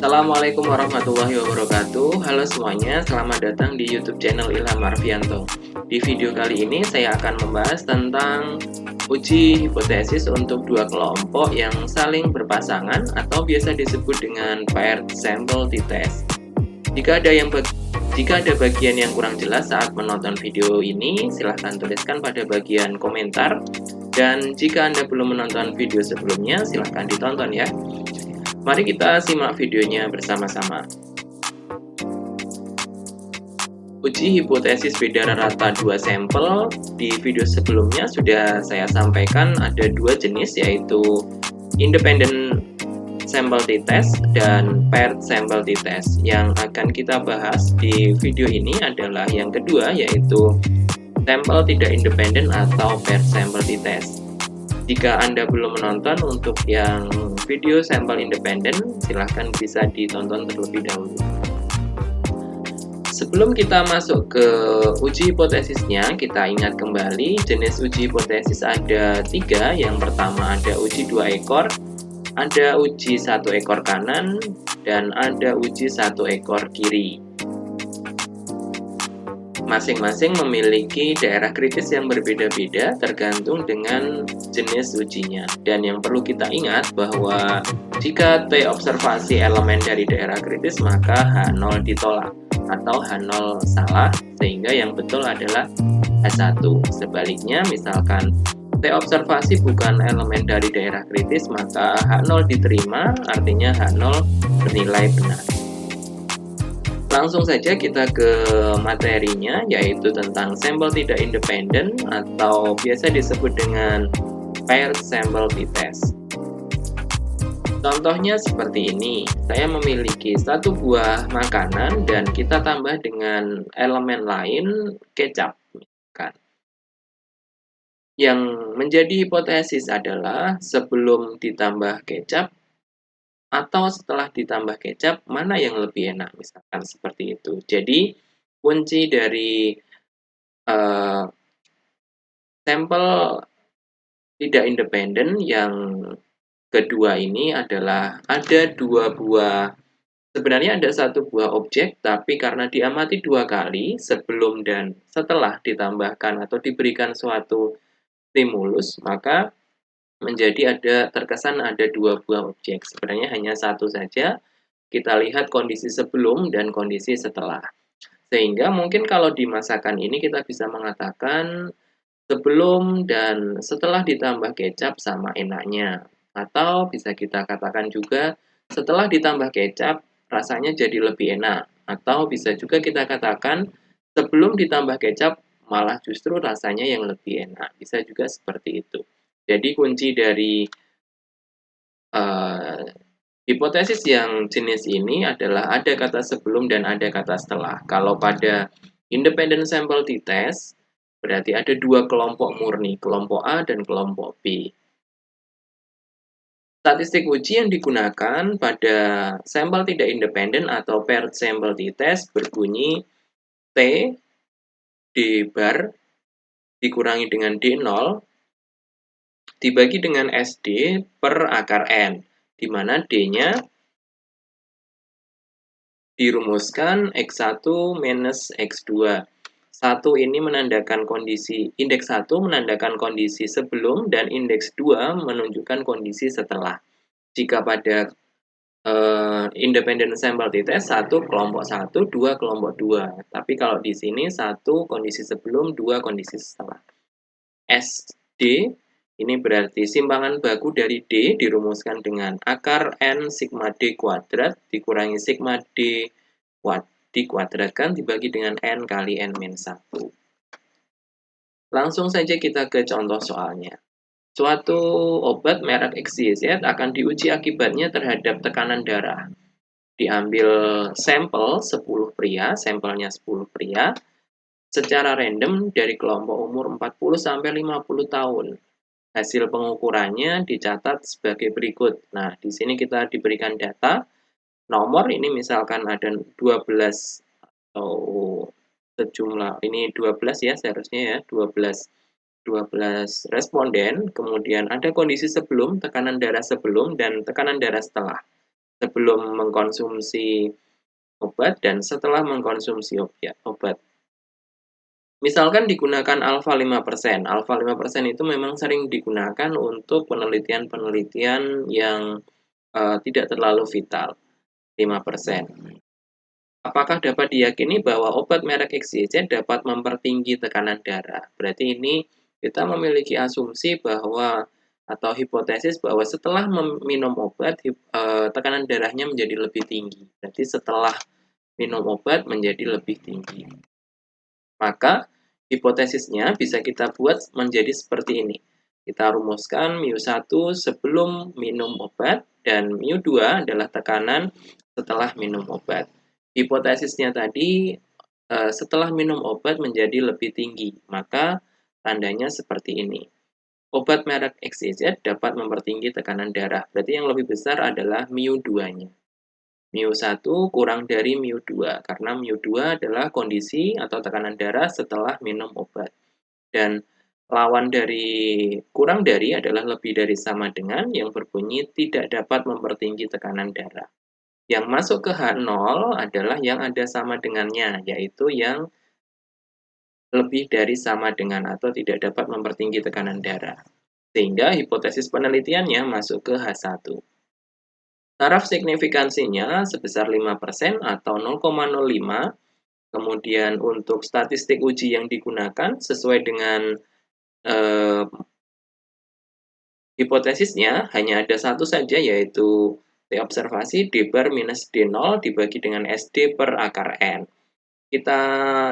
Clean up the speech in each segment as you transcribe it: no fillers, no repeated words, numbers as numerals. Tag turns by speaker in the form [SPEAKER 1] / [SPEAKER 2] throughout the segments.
[SPEAKER 1] Assalamualaikum warahmatullahi wabarakatuh. Halo semuanya, selamat datang di YouTube channel Ilham Arfianto. Di video kali ini saya akan membahas tentang uji hipotesis untuk dua kelompok yang saling berpasangan atau biasa disebut dengan paired sample t-test. Jika ada bagian yang kurang jelas saat menonton video ini, silahkan tuliskan pada bagian komentar. Dan jika Anda belum menonton video sebelumnya, silahkan ditonton ya. Mari kita simak videonya bersama-sama. Uji hipotesis beda rata dua sampel. Di video sebelumnya sudah saya sampaikan ada dua jenis, yaitu independent sample t-test dan paired sample t-test. Yang akan kita bahas di video ini adalah yang kedua, yaitu sampel tidak independen atau paired sample t-test. Jika Anda belum menonton untuk yang video sampel independen, silahkan bisa ditonton terlebih dahulu. Sebelum kita masuk ke uji hipotesisnya, kita ingat kembali jenis uji hipotesis ada tiga. Yang pertama ada uji dua ekor, ada uji satu ekor kanan, dan ada uji satu ekor kiri. Masing-masing memiliki daerah kritis yang berbeda-beda tergantung dengan jenis ujinya. Dan yang perlu kita ingat bahwa jika T observasi elemen dari daerah kritis, maka H0 ditolak atau H0 salah, sehingga yang betul adalah H1. Sebaliknya, misalkan T observasi bukan elemen dari daerah kritis, maka H0 diterima, artinya H0 bernilai benar. Langsung saja kita ke materinya, yaitu tentang sampel tidak independen atau biasa disebut dengan paired sample t-test. Contohnya seperti ini, saya memiliki satu buah makanan dan kita tambah dengan elemen lain, kecap. Yang menjadi hipotesis adalah sebelum ditambah kecap atau setelah ditambah kecap, mana yang lebih enak, misalkan seperti itu. Jadi kunci dari sampel tidak independen yang kedua ini adalah ada sebenarnya ada satu buah objek, tapi karena diamati dua kali sebelum dan setelah ditambahkan atau diberikan suatu stimulus, maka menjadi terkesan ada dua buah objek. Sebenarnya hanya satu saja. Kita lihat kondisi sebelum dan kondisi setelah. Sehingga mungkin kalau di masakan ini kita bisa mengatakan sebelum dan setelah ditambah kecap sama enaknya. Atau bisa kita katakan juga setelah ditambah kecap rasanya jadi lebih enak. Atau bisa juga kita katakan sebelum ditambah kecap malah justru rasanya yang lebih enak. Bisa juga seperti itu. Jadi kunci dari hipotesis yang jenis ini adalah ada kata sebelum dan ada kata setelah. Kalau pada independent sample t-test, berarti ada dua kelompok murni, kelompok A dan kelompok B. Statistik uji yang digunakan pada sampel tidak independen atau paired sample t-test berbunyi T D bar dikurangi dengan D0 dibagi dengan SD per akar N, di mana D-nya dirumuskan X1 minus X2. 1 ini menandakan indeks 1 menandakan kondisi sebelum dan indeks 2 menunjukkan kondisi setelah. Jika pada independent sample t-test 1 kelompok 1, 2 kelompok 2. Tapi kalau di sini 1 kondisi sebelum, 2 kondisi setelah. SD ini berarti simpangan baku dari D dirumuskan dengan akar N sigma D kuadrat dikurangi sigma D dikuadratkan dibagi dengan N kali N-1. Langsung saja kita ke contoh soalnya. Suatu obat merek XYZ akan diuji akibatnya terhadap tekanan darah. Diambil sampel 10 pria, sampelnya 10 pria, secara random dari kelompok umur 40-50 tahun. Hasil pengukurannya dicatat sebagai berikut. Nah, di sini kita diberikan data. Nomor ini misalkan ada 12 atau sejumlah, ini 12 ya seharusnya ya, 12 responden. Kemudian ada kondisi sebelum, tekanan darah sebelum, dan tekanan darah setelah. sebelum mengkonsumsi obat dan setelah mengkonsumsi obat. Misalkan digunakan alfa 5%. Alfa 5% itu memang sering digunakan untuk penelitian-penelitian yang tidak terlalu vital, 5%. Apakah dapat diyakini bahwa obat merek XYZ dapat mempertinggi tekanan darah? Berarti ini kita memiliki asumsi bahwa atau hipotesis bahwa setelah minum obat, tekanan darahnya menjadi lebih tinggi. Berarti setelah minum obat menjadi lebih tinggi. Maka hipotesisnya bisa kita buat menjadi seperti ini. Kita rumuskan μ1 sebelum minum obat dan μ2 adalah tekanan setelah minum obat. Hipotesisnya tadi setelah minum obat menjadi lebih tinggi, maka tandanya seperti ini. Obat merek XYZ dapat mempertinggi tekanan darah, berarti yang lebih besar adalah μ2-nya. μ1 kurang dari μ2, karena μ2 adalah kondisi atau tekanan darah setelah minum obat. Dan lawan dari kurang dari adalah lebih dari sama dengan yang berbunyi tidak dapat mempertinggi tekanan darah. Yang masuk ke H0 adalah yang ada sama dengannya, yaitu yang lebih dari sama dengan atau tidak dapat mempertinggi tekanan darah. Sehingga hipotesis penelitiannya masuk ke H1. Taraf signifikansinya sebesar 5% atau 0,05. Kemudian untuk statistik uji yang digunakan sesuai dengan hipotesisnya hanya ada satu saja, yaitu T observasi D bar minus D0 dibagi dengan SD per akar N. Kita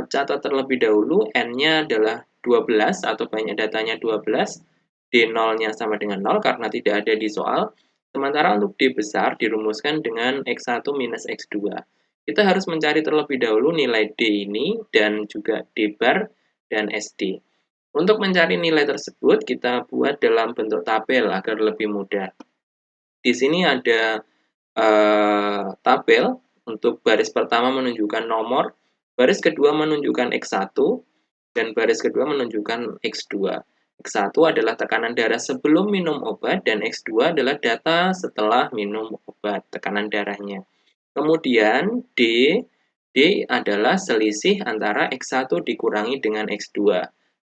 [SPEAKER 1] catat terlebih dahulu, N-nya adalah 12 atau banyak datanya 12, D0-nya sama dengan 0 karena tidak ada di soal. Sementara untuk D besar dirumuskan dengan X1 minus X2. Kita harus mencari terlebih dahulu nilai D ini dan juga D bar dan SD. Untuk mencari nilai tersebut, kita buat dalam bentuk tabel agar lebih mudah. Di sini ada tabel untuk baris pertama menunjukkan nomor, baris kedua menunjukkan X1, dan baris kedua menunjukkan X2. X1 adalah tekanan darah sebelum minum obat, dan X2 adalah data setelah minum obat, tekanan darahnya. Kemudian D adalah selisih antara X1 dikurangi dengan X2.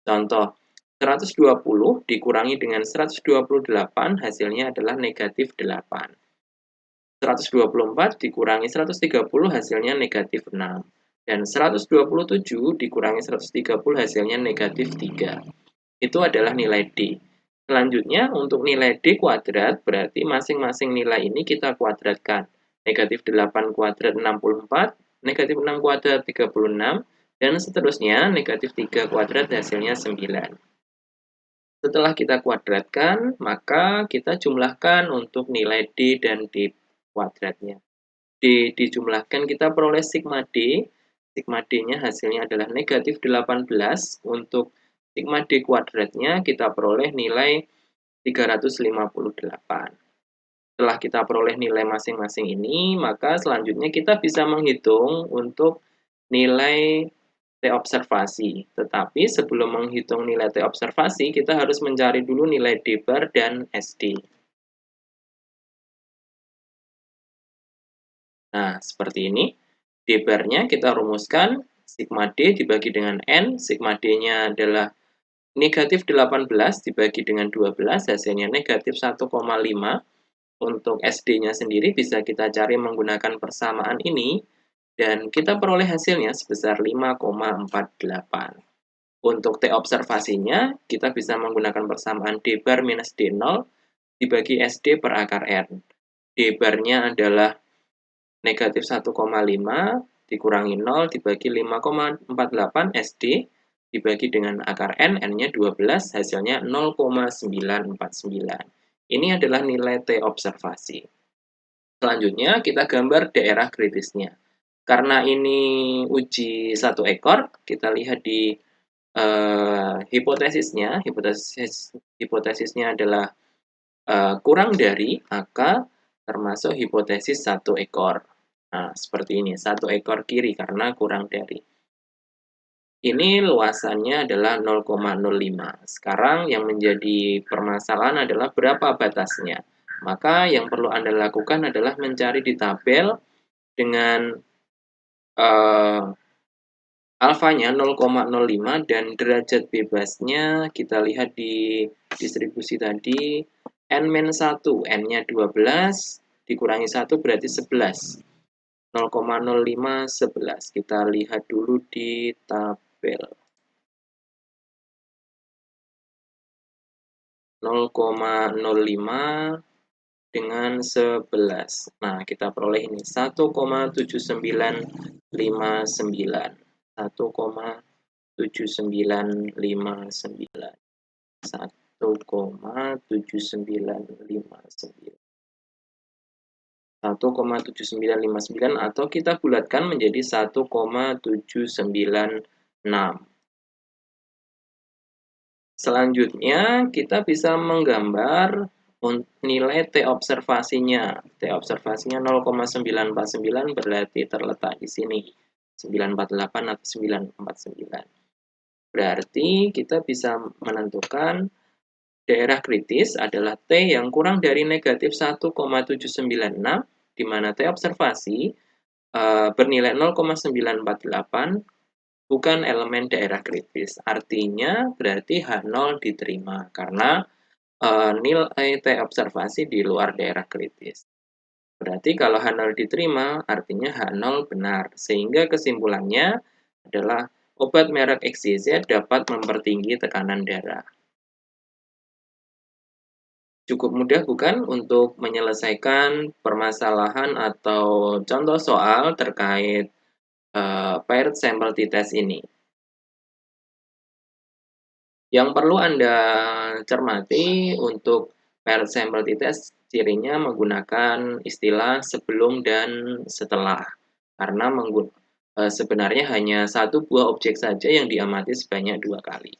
[SPEAKER 1] Contoh, 120 dikurangi dengan 128 hasilnya adalah negatif 8. 124 dikurangi 130 hasilnya negatif 6. Dan 127 dikurangi 130 hasilnya negatif 3. Itu adalah nilai D. Selanjutnya untuk nilai D kuadrat berarti masing-masing nilai ini kita kuadratkan. Negatif 8 kuadrat 64, negatif 6 kuadrat 36, dan seterusnya negatif 3 kuadrat hasilnya 9. Setelah kita kuadratkan, maka kita jumlahkan untuk nilai D dan D kuadratnya. D dijumlahkan, kita peroleh sigma D. Sigma D-nya hasilnya adalah negatif 18. Untuk sigma D kuadratnya kita peroleh nilai 358. Setelah kita peroleh nilai masing-masing ini, maka selanjutnya kita bisa menghitung untuk nilai T observasi. Tetapi sebelum menghitung nilai T observasi, kita harus mencari dulu nilai D bar dan SD. Nah, seperti ini. D bar-nya kita rumuskan, sigma D dibagi dengan N, sigma D-nya adalah negatif 18 dibagi dengan 12, hasilnya negatif 1,5. Untuk SD-nya sendiri bisa kita cari menggunakan persamaan ini, dan kita peroleh hasilnya sebesar 5,48. Untuk T observasinya, kita bisa menggunakan persamaan D bar minus D0 dibagi SD per akar R. D bar-nya adalah negatif 1,5 dikurangi 0 dibagi 5,48 SD dibagi dengan akar N, N-nya 12, hasilnya 0,949. Ini adalah nilai T observasi. Selanjutnya kita gambar daerah kritisnya. Karena ini uji satu ekor, kita lihat di hipotesisnya. Hipotesisnya adalah kurang dari angka termasuk hipotesis satu ekor. Nah, seperti ini, satu ekor kiri karena kurang dari. Ini luasannya adalah 0,05. Sekarang yang menjadi permasalahan adalah berapa batasnya. maka yang perlu Anda lakukan adalah mencari di tabel dengan alfanya 0,05 dan derajat bebasnya kita lihat di distribusi tadi n-1, n-nya 12 dikurangi 1 berarti 11. 0,05 11. Kita lihat dulu di tabel. 0,05 dengan 11. Nah, kita peroleh ini 1,7959. 1,7959. 1,7959. 1,7959 atau kita bulatkan menjadi 1,796. Selanjutnya, kita bisa menggambar nilai T observasinya. T observasinya 0,949 berarti terletak di sini. 948 atau 949. Berarti kita bisa menentukan daerah kritis adalah T yang kurang dari negatif 1,796, di mana T observasi bernilai 0,948 bukan elemen daerah kritis. Artinya berarti H0 diterima karena nilai T observasi di luar daerah kritis. Berarti kalau H0 diterima, artinya H0 benar. Sehingga kesimpulannya adalah obat merek XYZ dapat mempertinggi tekanan darah. Cukup mudah bukan untuk menyelesaikan permasalahan atau contoh soal terkait paired sample t-test ini. Yang perlu Anda cermati untuk paired sample t-test, cirinya menggunakan istilah sebelum dan setelah. Karena sebenarnya hanya satu buah objek saja yang diamati sebanyak 2 kali.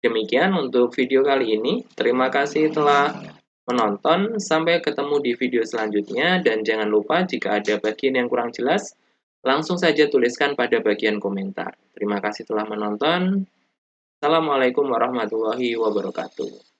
[SPEAKER 1] Demikian untuk video kali ini. Terima kasih telah menonton. Sampai ketemu di video selanjutnya. Dan jangan lupa jika ada bagian yang kurang jelas, langsung saja tuliskan pada bagian komentar. Terima kasih telah menonton. Assalamualaikum warahmatullahi wabarakatuh.